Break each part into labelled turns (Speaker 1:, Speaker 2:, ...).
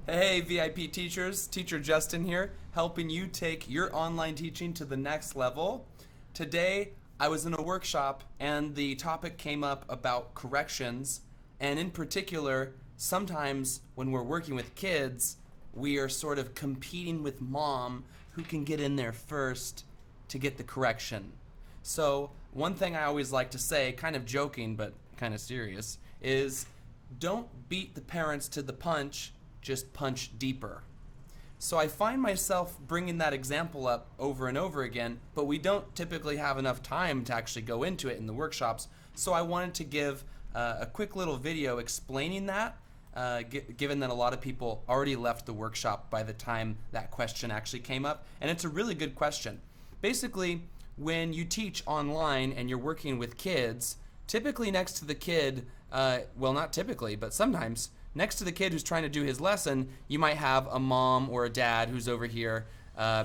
Speaker 1: Hey, VIP teachers, Teacher Justin here, helping you take your online teaching to the next level. Today, I was in a workshop and the topic came up about corrections, and in particular, sometimes when we're working with kids, we are sort of competing with mom who can get in there first to get the correction. So, one thing I always like to say, kind of joking but kind of serious, is don't beat the parents to the punch, just punch deeper. So I find myself bringing that example up over and over again, but we don't typically have enough time to actually go into it in the workshops. So I wanted to give a quick little video explaining that, given that a lot of people already left the workshop by the time that question actually came up. And it's a really good question. Basically, when you teach online and you're working with kids, typically next to the kid, well, not typically, but sometimes, next to the kid who's trying to do his lesson, you might have a mom or a dad who's over here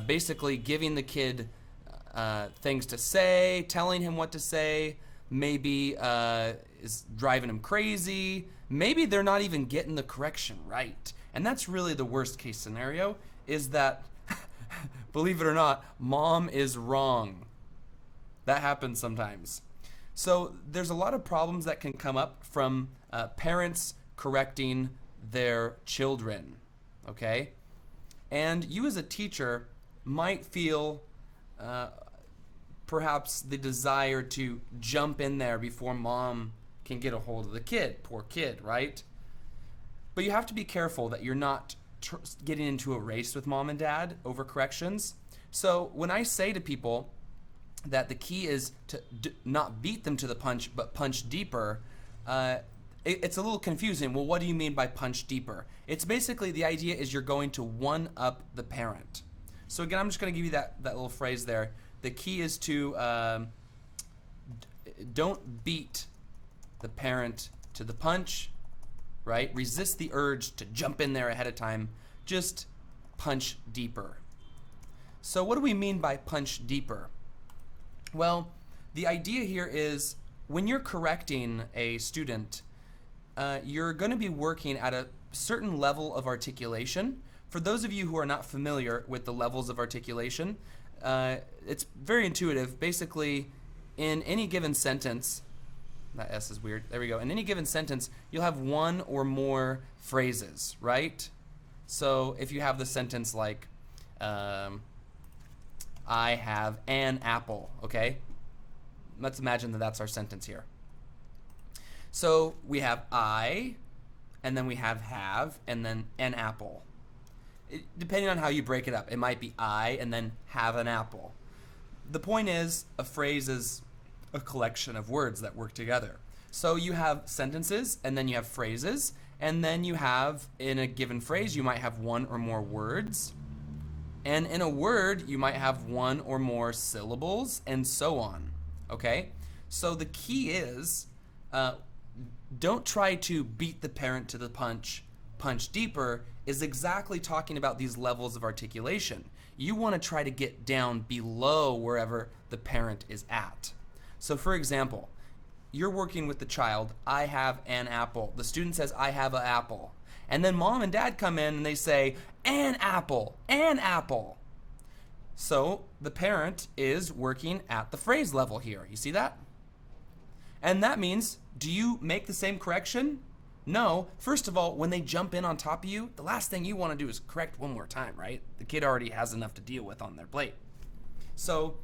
Speaker 1: basically giving the kid things to say, telling him what to say, maybe is driving him crazy, maybe they're not even getting the correction right. And that's really the worst case scenario, is that, believe it or not, mom is wrong. That happens sometimes. So there's a lot of problems that can come up from parents correcting their children, okay? And you as a teacher might feel perhaps the desire to jump in there before mom can get a hold of the kid, poor kid, right? But you have to be careful that you're not getting into a race with mom and dad over corrections. So when I say to people that the key is to not beat them to the punch, but punch deeper, it's a little confusing. Well, what do you mean by punch deeper? It's basically the idea is you're going to one-up the parent. So again, I'm just going to give you that little phrase there. The key is to don't beat the parent to the punch, right? Resist the urge to jump in there ahead of time. Just punch deeper. So what do we mean by punch deeper? Well, the idea here is when you're correcting a student, you're going to be working at a certain level of articulation. For those of you who are not familiar with the levels of articulation, it's very intuitive. Basically, in any given sentence, that S is weird, there we go. In any given sentence, you'll have one or more phrases, right? So if you have the sentence like, I have an apple, okay? Let's imagine that that's our sentence here. So we have I, and then we have, and then an apple. Depending on how you break it up, it might be I and then have an apple. The point is, a phrase is a collection of words that work together. So you have sentences, and then you have phrases, and then you have, in a given phrase, you might have one or more words. And in a word, you might have one or more syllables, and so on. Okay? So the key is, don't try to beat the parent to the punch deeper, is exactly talking about these levels of articulation. You want to try to get down below wherever the parent is at. So for example, you're working with the child, I have an apple. The student says, I have an apple. And then mom and dad come in and they say, an apple, an apple. So the parent is working at the phrase level here. You see that? And that means, do you make the same correction? No. First of all, when they jump in on top of you, the last thing you want to do is correct one more time, right? The kid already has enough to deal with on their plate. So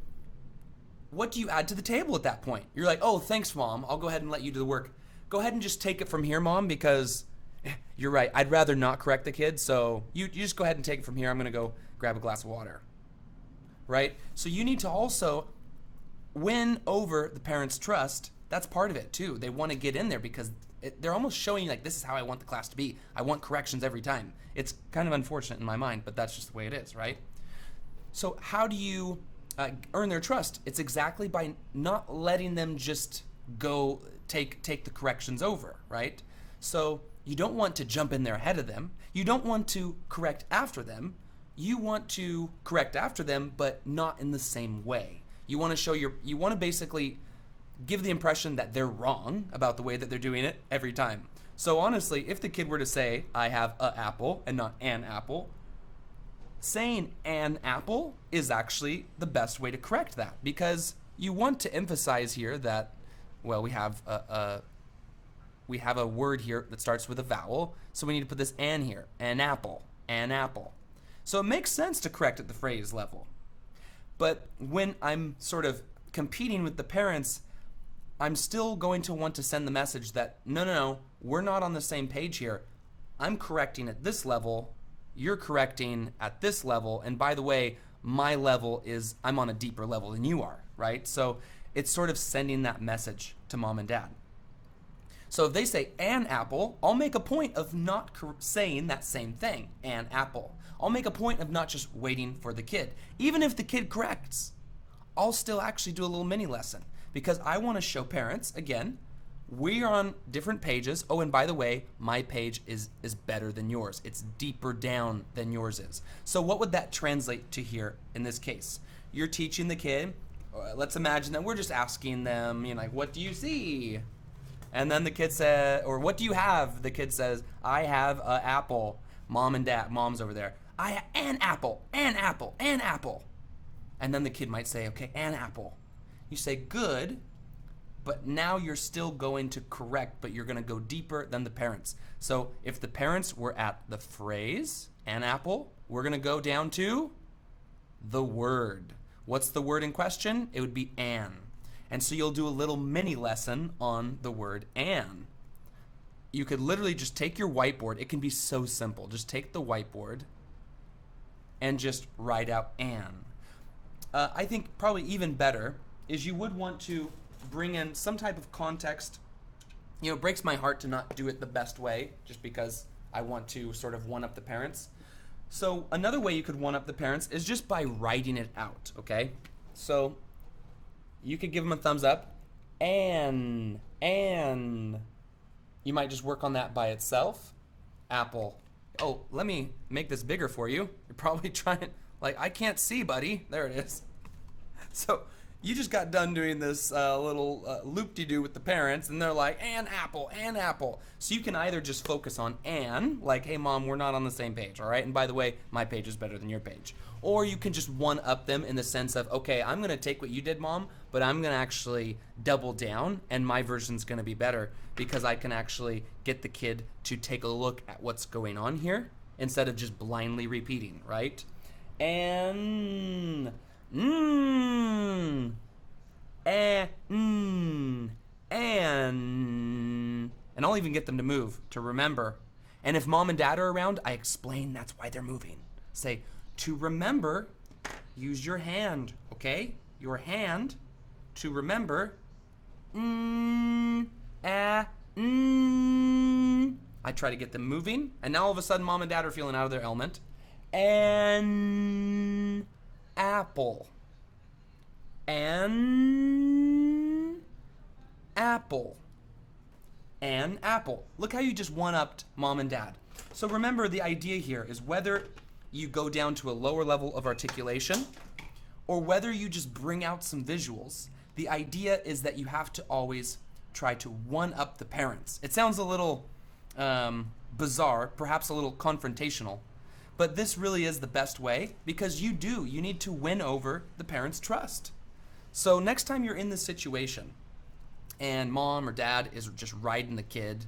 Speaker 1: what do you add to the table at that point? You're like, oh, thanks, mom. I'll go ahead and let you do the work. Go ahead and just take it from here, mom, because you're right. I'd rather not correct the kid, so you just go ahead and take it from here. I'm going to go grab a glass of water, right? So you need to also win over the parent's trust. That's part of it, too. They want to get in there because they're almost showing you, like, this is how I want the class to be. I want corrections every time. It's kind of unfortunate in my mind, but that's just the way it is, right? So how do you earn their trust? It's exactly by not letting them just go take the corrections over, right? So you don't want to jump in there ahead of them. You don't want to correct after them. You want to correct after them, but not in the same way. You want to basically give the impression that they're wrong about the way that they're doing it every time. So honestly, if the kid were to say, I have a apple and not an apple, saying an apple is actually the best way to correct that, because you want to emphasize here that, well, we have a word here that starts with a vowel, so we need to put this an here. An apple, an apple. So it makes sense to correct at the phrase level. But when I'm sort of competing with the parents, I'm still going to want to send the message that, no, we're not on the same page here. I'm correcting at this level, you're correcting at this level, and by the way, my level is, I'm on a deeper level than you are, right? So it's sort of sending that message to mom and dad. So if they say an apple, I'll make a point of not saying that same thing, an apple. I'll make a point of not just waiting for the kid. Even if the kid corrects, I'll still actually do a little mini lesson, because I want to show parents, again, we're on different pages. Oh, and by the way, my page is better than yours. It's deeper down than yours is. So what would that translate to here in this case? You're teaching the kid, let's imagine that we're just asking them, like, what do you see? And then the kid says, or what do you have? The kid says, I have an apple. Mom and dad, mom's over there. I have an apple, an apple, an apple. And then the kid might say, okay, an apple. You say, good, but now you're still going to correct, but you're going to go deeper than the parents. So if the parents were at the phrase, an apple, we're going to go down to the word. What's the word in question? It would be an. And so you'll do a little mini lesson on the word an. You could literally just take your whiteboard. It can be so simple. Just take the whiteboard and just write out an. I think probably even better is you would want to bring in some type of context. It breaks my heart to not do it the best way, just because I want to sort of one-up the parents. So another way you could one-up the parents is just by writing it out, okay? So you could give them a thumbs up, and you might just work on that by itself. Apple. Oh, let me make this bigger for you. You're probably trying, I can't see, buddy. There it is. So you just got done doing this little loop-de-doo with the parents, and they're like, an apple, an apple. So you can either just focus on an, like, hey, mom, we're not on the same page, all right? And by the way, my page is better than your page. Or you can just one-up them in the sense of, okay, I'm going to take what you did, mom, but I'm going to actually double down, and my version's going to be better because I can actually get the kid to take a look at what's going on here instead of just blindly repeating, right? And I'll even get them to move, to remember. And if mom and dad are around, I explain that's why they're moving. Say, to remember, use your hand, okay? Your hand to remember. I try to get them moving, and now all of a sudden mom and dad are feeling out of their element. An apple. An apple. An apple. Look how you just one-upped mom and dad. So remember, the idea here is whether you go down to a lower level of articulation or whether you just bring out some visuals, the idea is that you have to always try to one-up the parents. It sounds a little bizarre, perhaps a little confrontational, but this really is the best way, because you need to win over the parents' trust. So next time you're in this situation and mom or dad is just riding the kid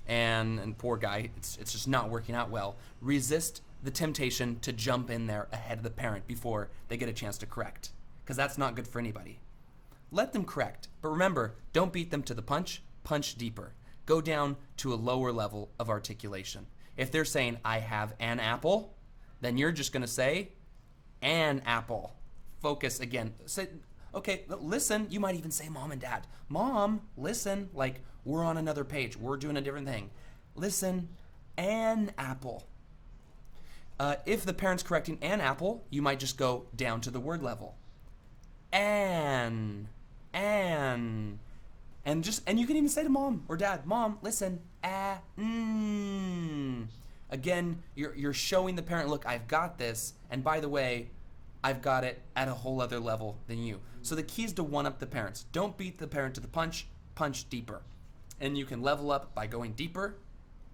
Speaker 1: and poor guy, it's just not working out well, resist the temptation to jump in there ahead of the parent before they get a chance to correct, because that's not good for anybody. Let them correct, but remember, don't beat them to the punch, punch deeper. Go down to a lower level of articulation. If they're saying, I have an apple, then you're just going to say, an apple. Focus again. Say, okay, listen. You might even say mom and dad. Mom, listen, like we're on another page. We're doing a different thing. Listen, an apple. If the parent's correcting an apple, you might just go down to the word level. And you can even say to mom or dad, mom, listen, Again, you're showing the parent, look, I've got this, and by the way, I've got it at a whole other level than you. So the key is to one-up the parents. Don't beat the parent to the punch, punch deeper. And you can level up by going deeper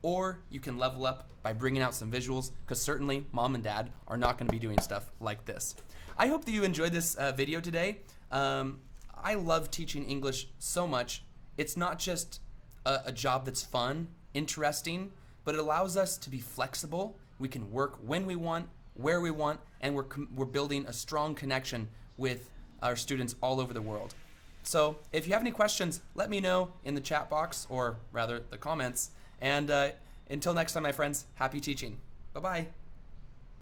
Speaker 1: or you can level up by bringing out some visuals, because certainly mom and dad are not going to be doing stuff like this. I hope that you enjoyed this video today. I love teaching English so much. It's not just a job that's fun, interesting, but it allows us to be flexible. We can work when we want, where we want, and we're building a strong connection with our students all over the world. So if you have any questions, let me know in the chat box, or rather the comments. And until next time, my friends, happy teaching. Bye-bye.